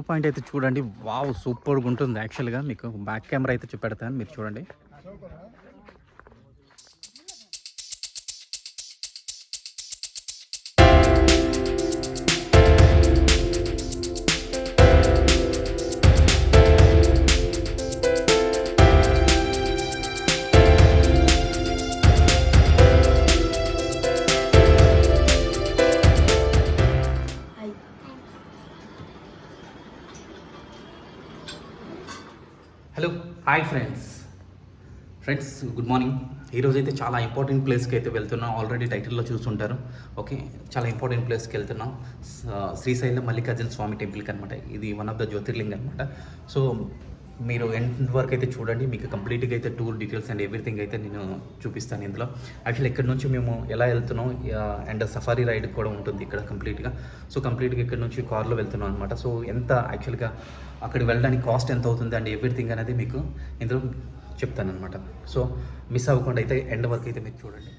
Point అయితే చూడండి. Wow, సూపర్గా ఉంటుంది. యాక్చువల్గా మీకు బ్యాక్ కెమెరా అయితే చూపెడతాను, మీరు చూడండి. Hello, hi friends. Good morning. ఈరోజు అయితే చాలా ఇంపార్టెంట్ ప్లేస్కి అయితే వెళ్తున్నాం. ఆల్రెడీ టైటిల్లో చూస్తుంటారు. ఓకే, చాలా ఇంపార్టెంట్ ప్లేస్కి వెళ్తున్నాం. శ్రీశైలం మల్లికార్జున స్వామి టెంపుల్కి అనమాట. ఇది వన్ ఆఫ్ ద జ్యోతిర్లింగ్ అనమాట. సో మీరు ఎండ్ వరకు అయితే చూడండి, మీకు కంప్లీట్గా అయితే టూర్ డీటెయిల్స్ అండ్ ఎవ్రీథింగ్ అయితే నేను చూపిస్తాను ఇందులో. యాక్చువల్లీ ఇక్కడ నుంచి మేము ఎలా వెళ్తున్నాం అండ్ సఫారీ రైడ్ కూడా ఉంటుంది ఇక్కడ కంప్లీట్గా. సో కంప్లీట్గా ఇక్కడ నుంచి కార్లో వెళ్తున్నాం అనమాట. సో ఎంత యాక్చువల్గా అక్కడికి వెళ్ళడానికి కాస్ట్ ఎంత అవుతుంది అండ్ ఎవ్రీథింగ్ అనేది మీకు ఇందులో చెప్తాను అనమాట. సో మిస్ అవ్వకుండా అయితే ఎండ్ వరకు అయితే మీరు చూడండి.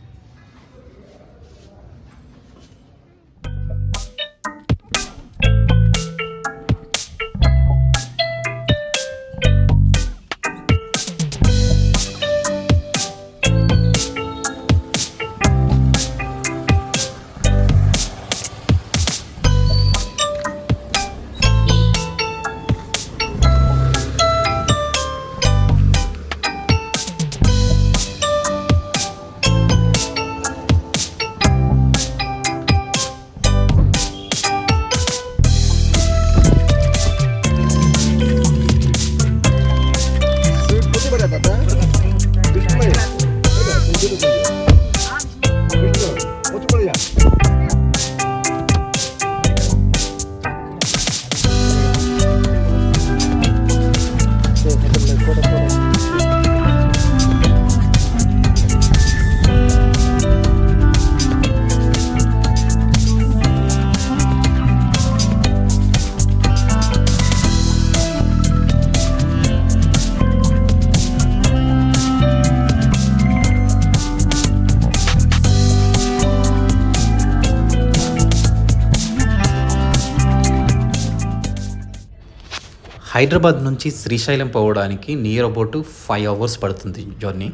హైదరాబాద్ నుంచి శ్రీశైలం పోవడానికి నియర్ అబౌట్ 5 hours పడుతుంది జర్నీ.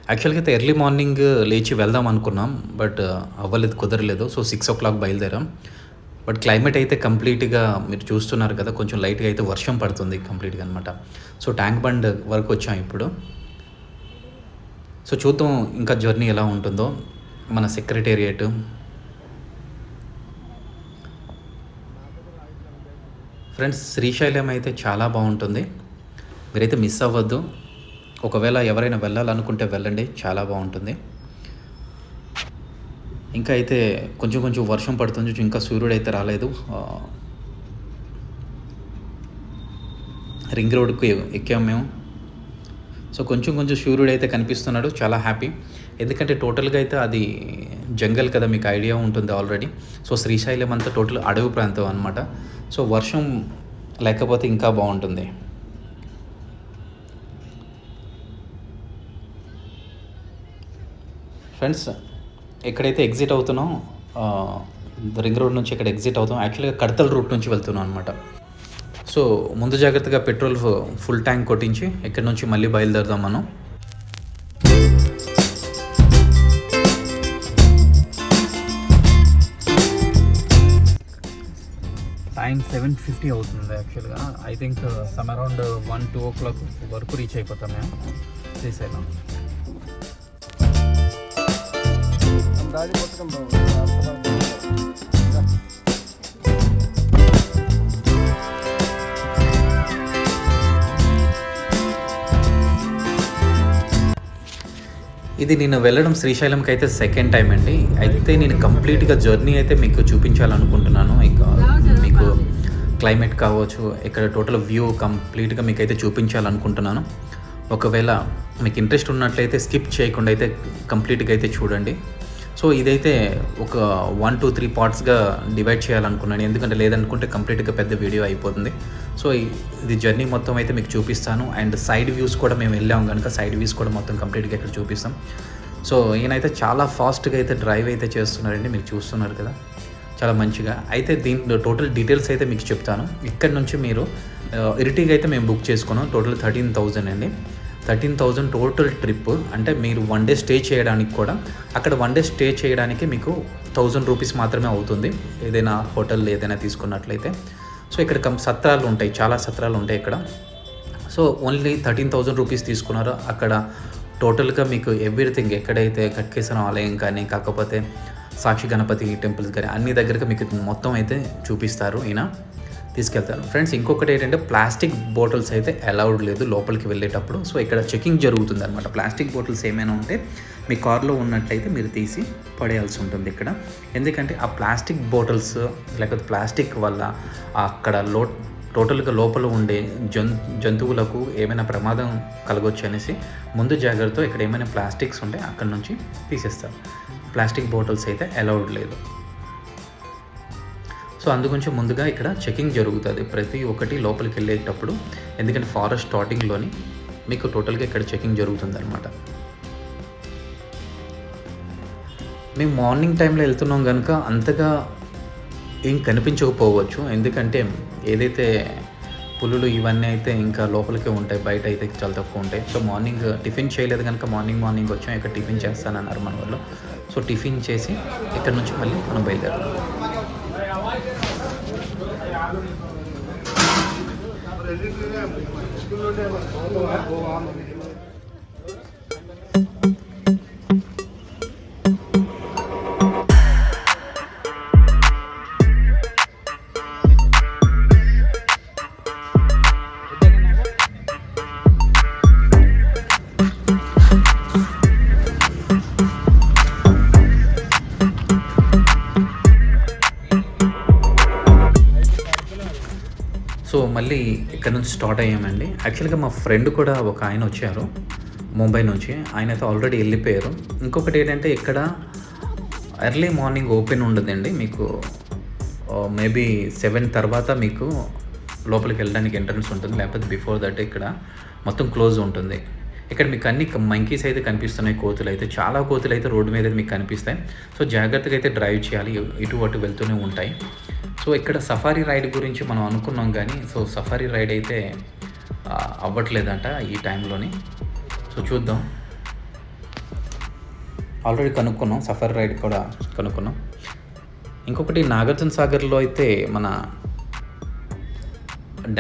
యాక్చువల్గా అయితే ఎర్లీ మార్నింగ్ లేచి వెళ్దాం అనుకున్నాం, బట్ అవ్వలేదు, కుదరలేదు. సో 6 o'clock బయలుదేరాం. బట్ క్లైమేట్ అయితే కంప్లీట్గా మీరు చూస్తున్నారు కదా, కొంచెం లైట్గా అయితే వర్షం పడుతుంది కంప్లీట్గా అనమాట. సో ట్యాంక్ బండ్ వరకు వచ్చాం ఇప్పుడు. సో చూద్దాం ఇంకా జర్నీ ఎలా ఉంటుందో. మన సెక్రటేరియట్, ఫ్రెండ్స్, శ్రీశైలం అయితే చాలా బాగుంటుంది. మీరైతే మిస్ అవ్వద్దు. ఒకవేళ ఎవరైనా వెళ్ళాలనుకుంటే వెళ్ళండి, చాలా బాగుంటుంది. ఇంకా అయితే కొంచెం వర్షం పడుతుంది, ఇంకా సూర్యుడు అయితే రాలేదు. రింగ్ రోడ్కి ఎక్కాం మేము. సో కొంచెం సూర్యుడు అయితే కనిపిస్తున్నాడు, చాలా హ్యాపీ. ఎందుకంటే టోటల్గా అయితే అది జంగల్ కదా, మీకు ఐడియా ఉంటుంది ఆల్రెడీ. సో శ్రీశైలం అంతా టోటల్ అడవి ప్రాంతం అనమాట. సో వర్షం లేకపోతే ఇంకా బాగుంటుంది. ఫ్రెండ్స్, ఎక్కడైతే ఎగ్జిట్ అవుతున్నాం, రింగ్ రోడ్ నుంచి ఇక్కడ ఎగ్జిట్ అవుతాం. యాక్చువల్గా కడతల్ రూట్ నుంచి వెళ్తున్నాం అనమాట. సో ముందు జాగ్రత్తగా పెట్రోల్ ఫుల్ ట్యాంక్ కొట్టించి ఇక్కడ నుంచి మళ్ళీ బయలుదేరదాం మనం. టైం 7:50 అవుతుంది. యాక్చువల్గా I think some around 1-2 o'clock వరకు రీచ్ అయిపోతాం మేము శ్రీశైలం. ఇది నేను వెళ్ళడం శ్రీశైలంకి అయితే సెకండ్ టైం అండి. అయితే నేను కంప్లీట్గా జర్నీ అయితే మీకు చూపించాలనుకుంటున్నాను. ఇక మీకు క్లైమేట్ కావచ్చు, ఇక్కడ టోటల్ వ్యూ కంప్లీట్గా మీకు అయితే చూపించాలనుకుంటున్నాను. ఒకవేళ మీకు ఇంట్రెస్ట్ ఉన్నట్లయితే స్కిప్ చేయకుండా అయితే కంప్లీట్గా అయితే చూడండి. సో ఇదైతే ఒక 1-2-3 పార్ట్స్గా డివైడ్ చేయాలనుకున్నాను, ఎందుకంటే లేదనుకుంటే కంప్లీట్గా పెద్ద వీడియో అయిపోతుంది. సో ఇది జర్నీ మొత్తం అయితే మీకు చూపిస్తాను. అండ్ సైడ్ వ్యూస్ కూడా మేము వెళ్ళాం కనుక సైడ్ వ్యూస్ కూడా మొత్తం కంప్లీట్గా ఇక్కడ చూపిస్తాం. సో ఈయనైతే చాలా ఫాస్ట్గా అయితే డ్రైవ్ అయితే చేస్తున్నారండి, మీరు చూస్తున్నారు కదా. చాలా మంచిగా. అయితే దీంట్లో టోటల్ డీటెయిల్స్ అయితే మీకు చెప్తాను. ఇక్కడ నుంచి మీరు ఇరిటిగా అయితే మేము బుక్ చేసుకున్నాం. టోటల్ 13,000 అండి. 13,000 టోటల్ ట్రిప్. అంటే మీరు 1 డే స్టే చేయడానికి కూడా, అక్కడ 1 డే స్టే చేయడానికి మీకు 1,000 రూపీస్ మాత్రమే అవుతుంది, ఏదైనా హోటల్ ఏదైనా తీసుకున్నట్లయితే. సో ఇక్కడ సత్రాలు ఉంటాయి, చాలా సత్రాలు ఉంటాయి ఇక్కడ. సో ఓన్లీ 13,000 రూపీస్ తీసుకున్నారు. అక్కడ టోటల్గా మీకు ఎవ్రీథింగ్, ఎక్కడైతే కట్కేశ్వరం ఆలయం కానీ, కాకపోతే సాక్షి గణపతి టెంపుల్స్ కానీ అన్ని దగ్గరగా మీకు మొత్తం అయితే చూపిస్తారు, ఈయన తీసుకెళ్తారు. ఫ్రెండ్స్, ఇంకొకటి ఏంటంటే ప్లాస్టిక్ బాటిల్స్ అయితే అలౌడ్ లేదు లోపలికి వెళ్ళేటప్పుడు. సో ఇక్కడ చెకింగ్ జరుగుతుంది అనమాట. ప్లాస్టిక్ బాటిల్స్ ఏమైనా ఉంటే మీ కార్లో ఉన్నట్లయితే మీరు తీసి పడేయాల్సి ఉంటుంది ఇక్కడ. ఎందుకంటే ఆ ప్లాస్టిక్ బాటిల్స్ లేకపోతే ప్లాస్టిక్ వల్ల అక్కడ టోటల్గా లోపల ఉండే జంతువులకు ఏమైనా ప్రమాదం కలగొచ్చు అనేసి ముందు జాగ్రత్తతో ఇక్కడ ఏమైనా ప్లాస్టిక్స్ ఉంటే అక్కడ నుంచి తీసేస్తారు. ప్లాస్టిక్ బాటిల్స్ అయితే అలౌడ్ లేదు. సో అందుగురించి ముందుగా ఇక్కడ చెకింగ్ జరుగుతుంది ప్రతి ఒక్కటి లోపలికి వెళ్ళేటప్పుడు. ఎందుకంటే ఫారెస్ట్ స్టార్టింగ్లోని మీకు టోటల్గా ఇక్కడ చెకింగ్ జరుగుతుంది అనమాట. మేము మార్నింగ్ టైంలో వెళ్తున్నాం కనుక అంతగా ఏం కనిపించకపోవచ్చు. ఎందుకంటే ఏదైతే పులులు ఇవన్నీ అయితే ఇంకా లోపలికే ఉంటాయి, బయట అయితే చాలా తక్కువ ఉంటాయి. సో మార్నింగ్ టిఫిన్ చేయలేదు కనుక మార్నింగ్ వచ్చాం. ఇక్కడ టిఫిన్ చేస్తానన్నారు మన వాళ్ళు. సో టిఫిన్ చేసి ఇక్కడ నుంచి మళ్ళీ మనం బయలుదేరాం. సో మళ్ళీ ఇక్కడ నుంచి స్టార్ట్ అయ్యామండి. యాక్చువల్గా మా ఫ్రెండ్ కూడా ఒక ఆయన వచ్చారు ముంబై నుంచి. ఆయన అయితే ఆల్రెడీ వెళ్ళిపోయారు. ఇంకొకటి ఏంటంటే ఇక్కడ ఎర్లీ మార్నింగ్ ఓపెన్ ఉండదండి. మీకు మేబీ 7 తర్వాత మీకు లోపలికి వెళ్ళడానికి ఎంట్రన్స్ ఉంటుంది. లేకపోతే బిఫోర్ దట్ ఇక్కడ మొత్తం క్లోజ్ ఉంటుంది. ఇక్కడ మీకు అన్ని మంకీస్ అయితే కనిపిస్తున్నాయి, కోతులు అయితే, చాలా కోతులు అయితే రోడ్డు మీద మీకు కనిపిస్తాయి. సో జాగ్రత్తగా అయితే డ్రైవ్ చేయాలి, ఇటు అటు వెళ్తూనే ఉంటాయి. సో ఇక్కడ సఫారీ రైడ్ గురించి మనం అనుకున్నాం కానీ సో సఫారీ రైడ్ అయితే అవ్వట్లేదంట ఈ టైంలోని. సో చూద్దాం. ఆల్రెడీ కనుక్కున్నాం, సఫారీ రైడ్ కూడా కనుక్కున్నాం. ఇంకొకటి నాగార్జున సాగర్లో అయితే మన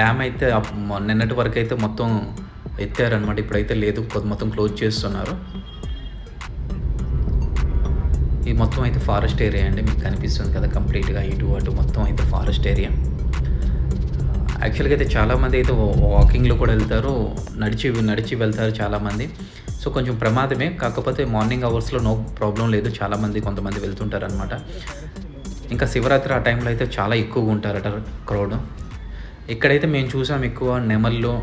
డ్యామ్ అయితే నిన్నటి వరకు అయితే మొత్తం ఎత్తారనమాట. ఇప్పుడైతే లేదు, మొత్తం క్లోజ్ చేస్తున్నారు. ఇది మొత్తం అయితే ఫారెస్ట్ ఏరియా అండి, మీకు కనిపిస్తుంది కదా కంప్లీట్గా ఇటు అటు మొత్తం అయితే ఫారెస్ట్ ఏరియా. యాక్చువల్గా అయితే చాలామంది అయితే వాకింగ్లో కూడా వెళ్తారు, నడిచి వెళ్తారు చాలామంది. సో కొంచెం ప్రమాదమే, కాకపోతే మార్నింగ్ అవర్స్లో నో ప్రాబ్లం లేదు, కొంతమంది వెళ్తుంటారు అనమాట. ఇంకా శివరాత్రి ఆ టైంలో అయితే చాలా ఎక్కువగా ఉంటారట క్రౌడ్. ఇక్కడైతే మేము చూసాం ఎక్కువ నెమళ్ళు,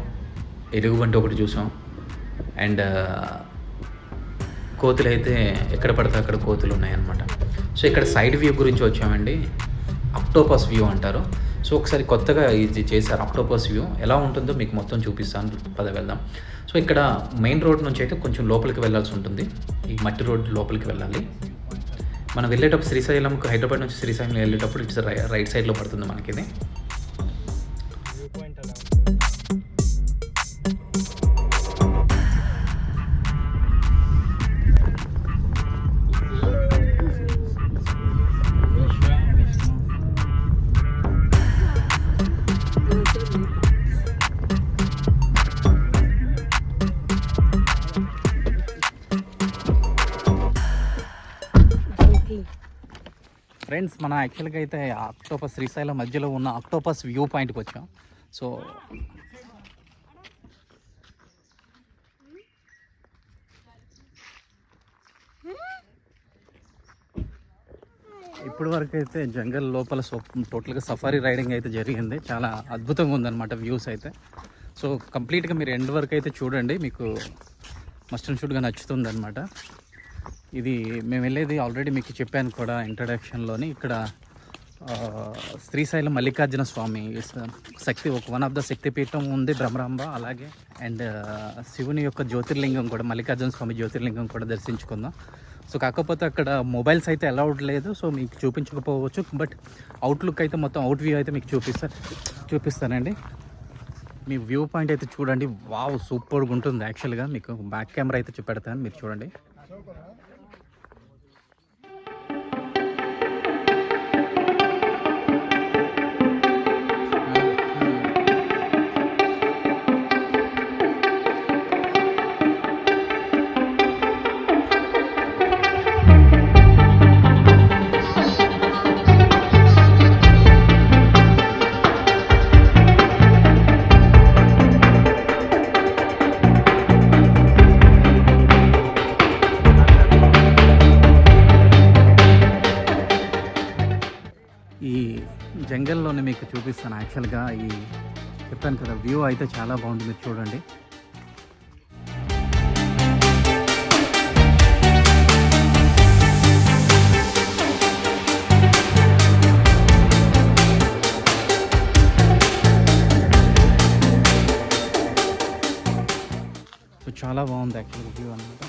ఎలుగుబంటి ఒకటి చూసాం. అండ్ కోతులు అయితే ఎక్కడ పడితే అక్కడ కోతులు ఉన్నాయన్నమాట. సో ఇక్కడ సైడ్ వ్యూ గురించి వచ్చామండి. ఆక్టోపస్ వ్యూ అంటారు. సో ఒకసారి కొత్తగా ఇది చేశారు ఆక్టోపస్ వ్యూ. ఎలా ఉంటుందో మీకు మొత్తం చూపిస్తాను, వెళ్దాం. సో ఇక్కడ మెయిన్ రోడ్ నుంచి అయితే కొంచెం లోపలికి వెళ్ళాల్సి ఉంటుంది. ఈ మట్టి రోడ్ లోపలికి వెళ్ళాలి. మనం వెళ్ళేటప్పుడు శ్రీశైలంకు, హైదరాబాద్ నుంచి శ్రీశైలం వెళ్ళేటప్పుడు ఇట్స్ రైట్ సైడ్లో పడుతుంది మనకి ఇది. ఫ్రెండ్స్, మనం యాక్చువల్గా అయితే ఆక్టోపస్ శ్రీశైలం మధ్యలో ఉన్న ఆక్టోపస్ వ్యూ పాయింట్కి వచ్చాం. సో ఇప్పటి వరకు అయితే జంగల్ లోపల టోటల్గా సఫారీ రైడింగ్ అయితే జరిగింది. చాలా అద్భుతంగా ఉందన్నమాట వ్యూస్ అయితే. సో కంప్లీట్గా మీరు ఎండ్ వరకు అయితే చూడండి, మీకు మస్ట్ అండ్ షుడ్గా నచ్చుతుంది అనమాట. ఇది మేము వెళ్ళేది ఆల్రెడీ మీకు చెప్పాను కూడా ఇంట్రడక్షన్లోని. ఇక్కడ శ్రీశైలం మల్లికార్జున స్వామి వన్ ఆఫ్ ద శక్తిపీఠం ఉంది, భ్రమరాంబ. అలాగే అండ్ శివుని యొక్క జ్యోతిర్లింగం కూడా, మల్లికార్జున స్వామి జ్యోతిర్లింగం కూడా దర్శించుకుందాం. సో కాకపోతే అక్కడ మొబైల్స్ అయితే అలౌడ్ లేదు, సో మీకు చూపించకపోవచ్చు. బట్ అవుట్లుక్ అయితే మొత్తం అవుట్ వ్యూ అయితే మీకు చూపిస్తానండి. మీ వ్యూ పాయింట్ అయితే చూడండి, వావ్ సూపర్గా ఉంటుంది. యాక్చువల్గా మీకు బ్యాక్ కెమెరా అయితే చూపెడతాను, మీరు చూడండి. ఈ జంగల్లోనే మీకు చూపిస్తాను. యాక్చువల్గా ఈ చెప్పాను కదా, వ్యూ అయితే చాలా బాగుంది, మీరు చూడండి. చాలా బాగుంది యాక్చువల్గా వ్యూ అనమాట.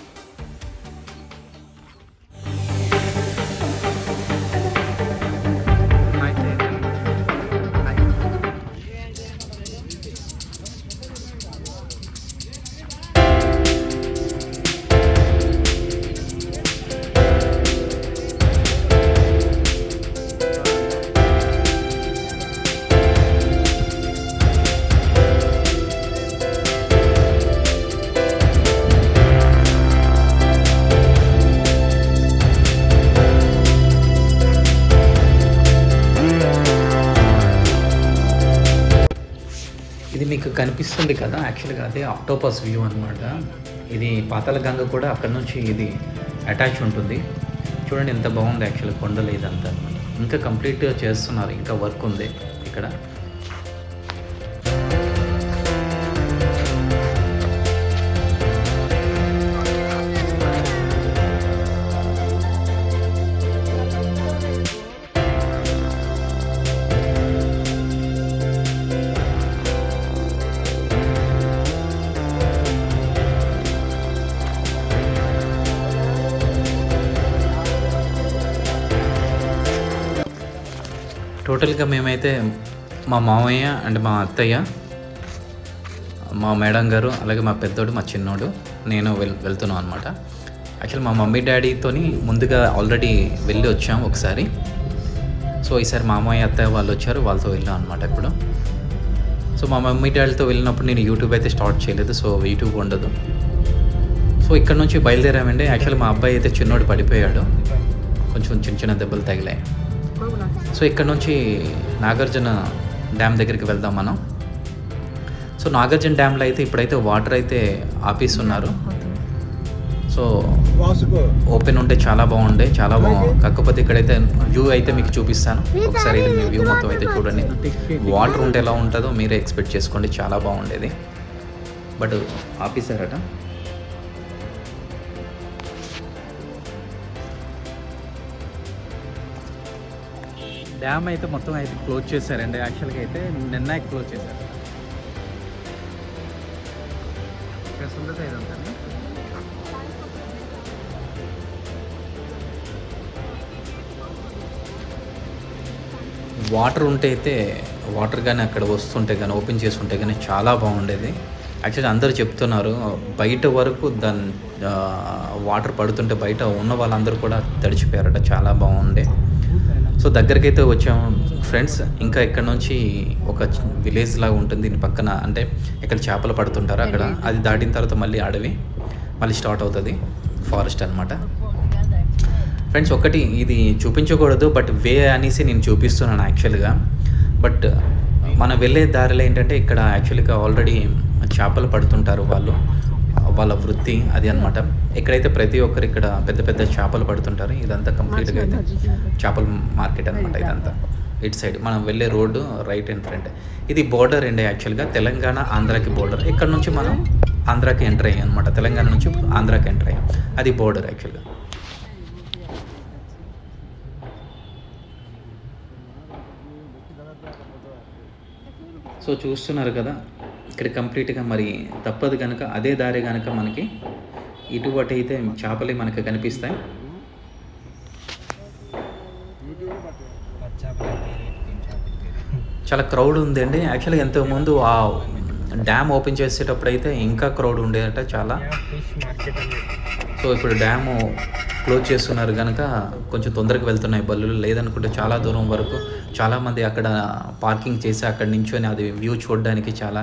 ఇది మీకు కనిపిస్తుంది కదా, యాక్చువల్గా అదే ఆక్టోపస్ వ్యూ అనమాట. ఇది పాతాళ గంగ కూడా అక్కడ నుంచి ఇది అటాచ్ ఉంటుంది. చూడండి ఎంత బాగుంది యాక్చువల్గా, కొండలు ఇదంతా ఇంకా కంప్లీట్ చేస్తున్నారు, ఇంకా వర్క్ ఉంది ఇక్కడ. టోటల్గా మేమైతే మా మామయ్య అండ్ మా అత్తయ్య, మా మేడం గారు, అలాగే మా పెద్దోడు, మా చిన్నోడు, నేను వెళ్తున్నాం అనమాట. యాక్చువల్లీ మా మమ్మీ డాడీతోని ముందుగా ఆల్రెడీ వెళ్ళి వచ్చాం ఒకసారి. సో ఈసారి మామయ్య అత్తయ్య వాళ్ళు వచ్చారు, వాళ్ళతో వెళ్ళాం అనమాట ఇప్పుడు. సో మా మమ్మీ డాడీతో వెళ్ళినప్పుడు నేను యూట్యూబ్ అయితే స్టార్ట్ చేయలేదు, సో యూట్యూబ్ ఉండదు. సో ఇక్కడ నుంచి బయలుదేరామండి. యాక్చువల్లీ మా అబ్బాయి అయితే చిన్నోడు పడిపోయాడు, కొంచెం చిన్న చిన్న దెబ్బలు తగిలాయి. సో ఇక్కడ నుంచి నాగార్జున డ్యామ్ దగ్గరికి వెళ్దాం మనం. సో నాగార్జున డ్యామ్లో అయితే ఇప్పుడైతే వాటర్ అయితే ఆపేస్తున్నారు. సో ఓపెన్ ఉంటే చాలా బాగుండే, చాలా బాగుంది. కాకపోతే ఇక్కడైతే వ్యూ అయితే మీకు చూపిస్తాను ఒకసారి. ఇది మీ వ్యూ మొత్తం అయితే చూడండి. వాటర్ ఉంటే ఎలా ఉంటుందో మీరే ఎక్స్పెక్ట్ చేసుకోండి, చాలా బాగుండేది. బట్ ఆపేసారట. డ్యామ్ అయితే మొత్తం అయితే క్లోజ్ చేశారండి. యాక్చువల్గా అయితే నిన్న క్లోజ్ చేశారు. వాటర్ ఉంటే అయితే వాటర్ కానీ అక్కడ వస్తుంటే కానీ ఓపెన్ చేస్తుంటే కానీ చాలా బాగుండేది. యాక్చువల్లీ అందరూ చెప్తున్నారు బయట వరకు దాని వాటర్ పడుతుంటే బయట ఉన్న వాళ్ళందరూ కూడా తడిచిపోయారట, చాలా బాగుండే. సో దగ్గరికి అయితే వచ్చాము ఫ్రెండ్స్. ఇంకా ఇక్కడ నుంచి ఒక విలేజ్ లాగా ఉంటుంది దీని పక్కన, అంటే ఇక్కడ చేపలు పడుతుంటారు అక్కడ. అది దాటిన తర్వాత మళ్ళీ అడవి మళ్ళీ స్టార్ట్ అవుతుంది, ఫారెస్ట్ అనమాట ఫ్రెండ్స్. ఒకటి ఇది చూపించకూడదు బట్ వే అనేసి నేను చూపిస్తున్నాను యాక్చువల్గా. బట్ మనం వెళ్ళే దారిలో ఏంటంటే ఇక్కడ యాక్చువల్గా ఆల్రెడీ చేపలు పడుతుంటారు వాళ్ళు, వాళ్ళ వృత్తి అది అనమాట. ఇక్కడైతే ప్రతి ఒక్కరు ఇక్కడ పెద్ద పెద్ద చేపలు పడుతుంటారు. ఇదంతా కంప్లీట్గా అయితే చేపల మార్కెట్ అనమాట ఇదంతా. ఇటు సైడ్ మనం వెళ్ళే రోడ్డు రైట్ అండ్ ఫ్రంట్. ఇది బోర్డర్ అండి యాక్చువల్గా, తెలంగాణ ఆంధ్రాకి బోర్డర్. ఇక్కడ నుంచి మనం ఆంధ్రాకి ఎంటర్ అయ్యాం అనమాట, తెలంగాణ నుంచి ఆంధ్రాకి ఎంటర్ అయ్యాం. అది బోర్డర్ యాక్చువల్గా. సో చూస్తున్నారు కదా ఇక్కడ కంప్లీట్గా మరి తప్పదు కనుక అదే దారి కనుక మనకి ఇటువంటి అయితే చేపలే మనకి కనిపిస్తాయి. చాలా క్రౌడ్ ఉందండి. యాక్చువల్గా ఇంతకుముందు ఆ డ్యామ్ ఓపెన్ చేసేటప్పుడు అయితే ఇంకా క్రౌడ్ ఉండేదట చాలా. సో ఇప్పుడు డ్యాము క్లోజ్ చేస్తున్నారు కనుక కొంచెం తొందరగా వెళ్తున్నాయి బల్లులు. లేదనుకుంటే చాలా దూరం వరకు చాలామంది అక్కడ పార్కింగ్ చేసి అక్కడ నించొని అది వ్యూ చూడడానికి చాలా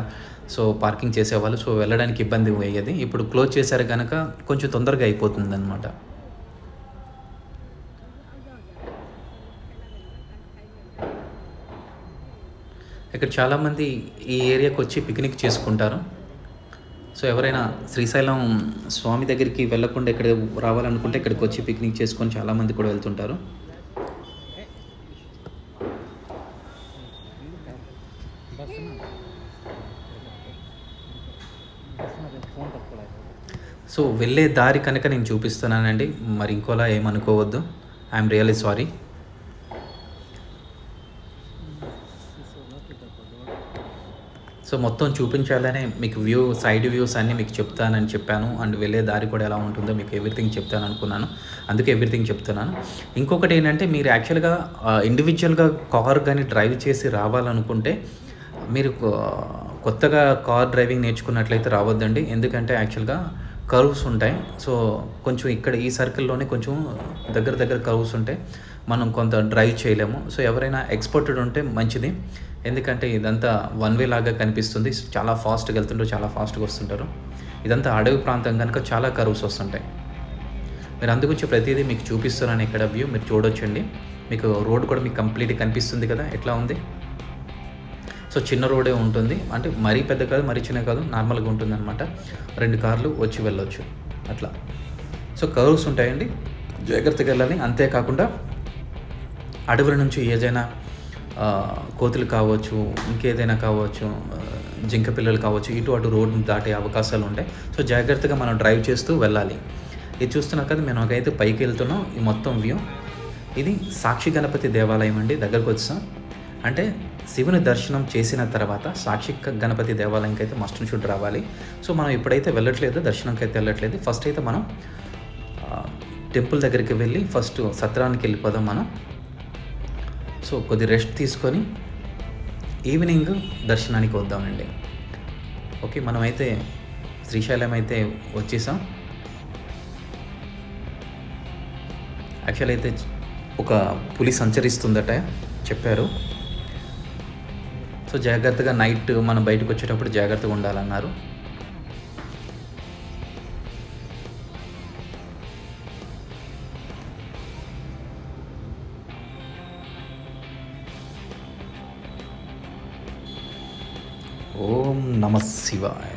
పార్కింగ్ చేసేవాళ్ళు. సో వెళ్ళడానికి ఇబ్బంది అయ్యేది. ఇప్పుడు క్లోజ్ చేశారు కనుక కొంచెం తొందరగా అయిపోతుంది అనమాట. ఇక్కడ చాలామంది ఈ ఏరియాకి వచ్చి పిక్నిక్ చేసుకుంటారు. సో ఎవరైనా శ్రీశైలం స్వామి దగ్గరికి వెళ్ళకుండా ఇక్కడ రావాలనుకుంటే ఇక్కడికి వచ్చి పిక్నిక్ చేసుకొని చాలామంది కూడా వెళ్తుంటారు. సో వెళ్ళే దారి కనుక నేను చూపిస్తున్నానండి, మరి ఇంకోలా ఏమనుకోవద్దు. I'm really sorry. సో మొత్తం చూపించాలనే మీకు సైడ్ వ్యూస్ అన్నీ మీకు చెప్తానని చెప్పాను. అండ్ వెళ్ళే దారి కూడా ఎలా ఉంటుందో మీకు ఎవ్రీథింగ్ చెప్తాను అనుకున్నాను, అందుకే ఎవ్రీథింగ్ చెప్తున్నాను. ఇంకొకటి ఏంటంటే మీరు యాక్చువల్గా ఇండివిజువల్గా కార్ కానీ డ్రైవ్ చేసి రావాలనుకుంటే మీరు కొత్తగా కార్ డ్రైవింగ్ నేర్చుకున్నట్లయితే రావద్దండి. ఎందుకంటే యాక్చువల్గా కర్వ్స్ ఉంటాయి. సో కొంచెం ఇక్కడ ఈ సర్కిల్లోనే కొంచెం దగ్గర కర్వ్స్ ఉంటాయి, మనం కొంత డ్రైవ్ చేయలేము. సో ఎవరైనా ఎక్స్పర్టెడ్ ఉంటే మంచిది. ఎందుకంటే ఇదంతా వన్ వే లాగా కనిపిస్తుంది. చాలా ఫాస్ట్గా వెళ్తుంటారు, చాలా ఫాస్ట్గా వస్తుంటారు. ఇదంతా అడవి ప్రాంతం కనుక చాలా కర్వ్స్ వస్తుంటాయి. మీరు అందుగురించి ప్రతిదీ మీకు చూపిస్తున్నాను ఇక్కడ వ్యూ మీరు చూడొచ్చండి. మీకు రోడ్ కూడా మీకు కంప్లీట్గా కనిపిస్తుంది కదా ఎట్లా ఉంది. సో చిన్న రోడే ఉంటుంది, అంటే మరీ పెద్ద కాదు మరీ చిన్న కాదు, నార్మల్గా ఉంటుంది అనమాట. 2 కార్లు వచ్చి వెళ్ళొచ్చు అట్లా. సో కర్వ్స్ ఉంటాయండి, జాగ్రత్తగా వెళ్ళాలి. అంతేకాకుండా అడవుల నుంచి ఏదైనా కోతులు కావచ్చు, ఇంకేదైనా కావచ్చు, జింక పిల్లలు కావచ్చు, ఇటు అటు రోడ్డు దాటే అవకాశాలు ఉంటాయి. సో జాగ్రత్తగా మనం డ్రైవ్ చేస్తూ వెళ్ళాలి. ఇది చూస్తున్నా కదా మేము ఒకైతే పైకి వెళ్తున్నాం. ఈ మొత్తం వ్యూ ఇది సాక్షి గణపతి దేవాలయం అండి. దగ్గరకు వచ్చాం అంటే శివుని దర్శనం చేసిన తర్వాత సాక్షి గణపతి దేవాలయంకి అయితే మస్ట్ షుడ్ రావాలి. సో మనం ఇప్పుడైతే వెళ్ళట్లేదు, దర్శనంకి అయితే వెళ్ళట్లేదు. ఫస్ట్ అయితే మనం టెంపుల్ దగ్గరికి వెళ్ళి ఫస్ట్ సత్రానికి వెళ్ళిపోదాం మనం. సో కొద్ది రెస్ట్ తీసుకొని ఈవినింగ్ దర్శనానికి వద్దామండి. ఓకే, మనమైతే శ్రీశైలం అయితే వచ్చేసాం. యాక్చువల్ అయితే ఒక పులి సంచరిస్తుందట చెప్పారు. సో జాగ్రత్తగా నైట్ మనం బయటకు వచ్చేటప్పుడు జాగ్రత్తగా ఉండాలన్నారు. ఓం నమ శివాయ,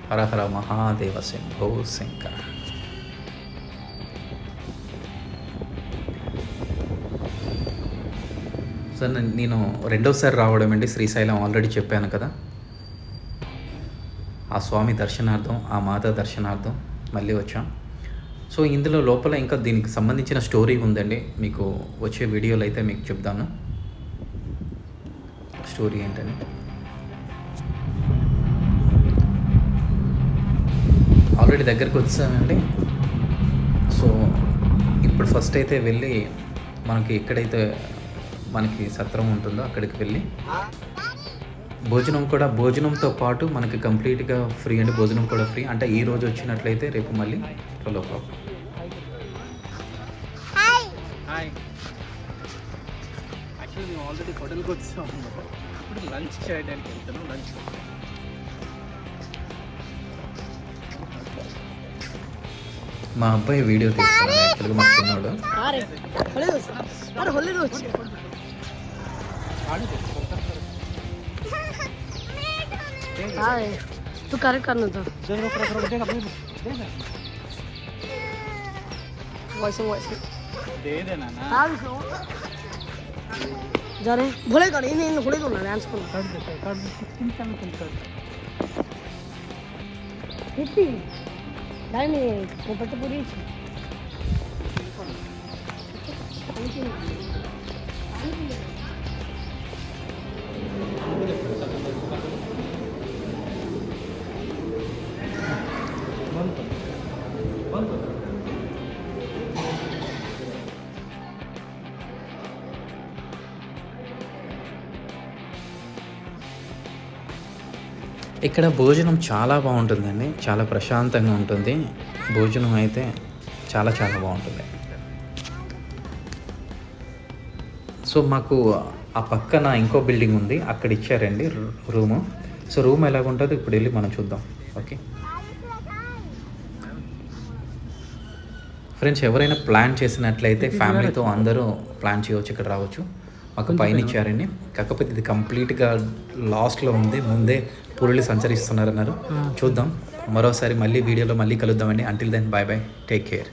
హర హర మహాదేవ శంభో శంకర. సార్ నేను రెండోసారి రావడం అండి శ్రీశైలం. ఆల్రెడీ చెప్పాను కదా, ఆ స్వామి దర్శనార్థం, ఆ మాత దర్శనార్థం మళ్ళీ వచ్చాం. సో ఇందులో లోపల ఇంకా దీనికి సంబంధించిన స్టోరీ ఉందండి, మీకు వచ్చే వీడియోలో అయితే మీకు చెప్తాను స్టోరీ ఏంటని. ఆల్రెడీ దగ్గరికి వచ్చానండి. సో ఇప్పుడు ఫస్ట్ అయితే వెళ్ళి మనకి ఎక్కడైతే మనకి సత్రం ఉంటుందో అక్కడికి వెళ్ళి భోజనంతో పాటు మనకి కంప్లీట్గా ఫ్రీ అండి. భోజనం కూడా ఫ్రీ. అంటే ఈ రోజు వచ్చినట్లయితే రేపు మళ్ళీ 12 o'clock. యాక్చువల్లీ మేము ఆల్రెడీ హోటల్కి వచ్చాము, ఇప్పుడు లంచ్ చేయడానికి వెళ్తున్నాం. లంచ్ మా అబ్బాయి వీడియో తీస్తాను యాక్చువల్గా, మా చిన్నోడు. तू करेक्ट करना था वॉइस दे देना ना. जा रहे भोले कर इन इन थोड़े करना डांस करना कर 16 कर कितनी टाइम है कोपट पूरी ఇక్కడ భోజనం చాలా బాగుంటుందండి, చాలా ప్రశాంతంగా ఉంటుంది. భోజనం అయితే చాలా చాలా బాగుంటుంది. సో మాకు ఆ పక్కన ఇంకో బిల్డింగ్ ఉంది, అక్కడ ఇచ్చారండి రూము. సో రూమ్ ఎలాగుంటుందో ఇప్పుడు వెళ్ళి మనం చూద్దాం. ఓకే ఫ్రెండ్స్, ఎవరైనా ప్లాన్ చేసినట్లయితే ఫ్యామిలీతో అందరూ ప్లాన్ చేయవచ్చు, ఇక్కడ రావచ్చు. మాకు పైన ఇచ్చారండి, కాకపోతే ఇది కంప్లీట్గా లాస్ట్లో ఉంది, ముందే పురుళ్ళు సంచరిస్తున్నారన్నారు. చూద్దాం, మరోసారి మళ్ళీ వీడియోలో మళ్ళీ కలుద్దామండి. Until then bye bye, take care.